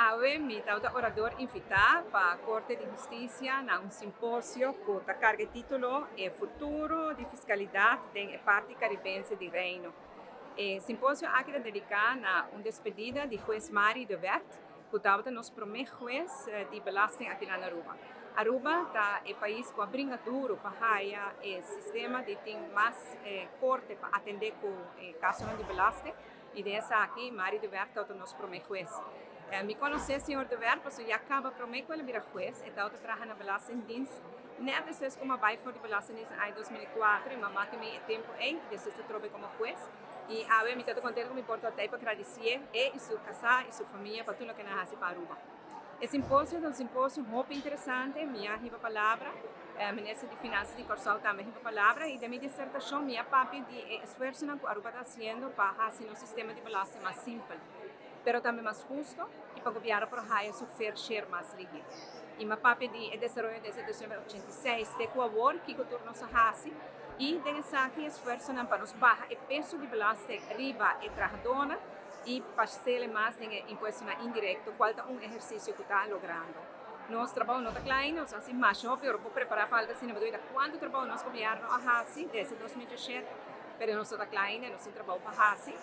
Ave mi tauta orador invita para a Corte de Justiça na um simpósio com a carga título Futuro de Fiscalidade em parte caribense de Reino. Simpósio aqui dedicado a uma despedida de juiz Mari de Wert, que tauta nos primeiro juiz de belasting aqui na Aruba. Aruba tá é país com a brinca duro para haia sistema de tem mais corte para atender com casos de belasting e dessa aqui Mari de Wert tauta nos primeiro juiz. Me conhece, senhor de Ver, porque já acaba prometo ele vir juiz, e tal trabalha na Belastingdienst. Net depois como vai for de Belastingdienst em 2004, e mamãe que me tempo aí, depois eu trabalhei como juiz. E a ver, me estou contente com me porto até para agradecer e sua casa e sua família para tudo que nós fazemos para Aruba. O simpósio é um simpósio muito interessante, minha riba palavra, ministra de Finanças de Corsal também riba palavra, e da minha dissertação, minha papi de esforço que Aruba está fazendo para fazer um sistema de belasting mais simples, pero também mais justo e para o governo para ganhar seu fair share mais rígido. E meu papel de desenvolvimento desde 1986 de colaborar que o turno se hace e de que esforço para nos baixar o peso de belasting riba e trabalhadora e parcela mais de imposto indireto, qual é exercício que está logrando. Nós trabalhamos no Klein, nós fazemos mais para preparar para a cinema doida. Quanto trabalho nosso governo a fazer desde 2017, pero nós da Klein, nós trabalhamos para fazer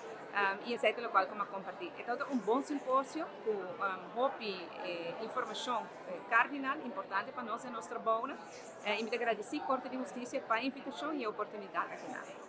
e é o qual como compartilhar. Então, bom simpósio com informação cardinal, importante para nós e nosso trabalho. E me agradeço à Corte de Justiça para a invitação e a oportunidade aqui.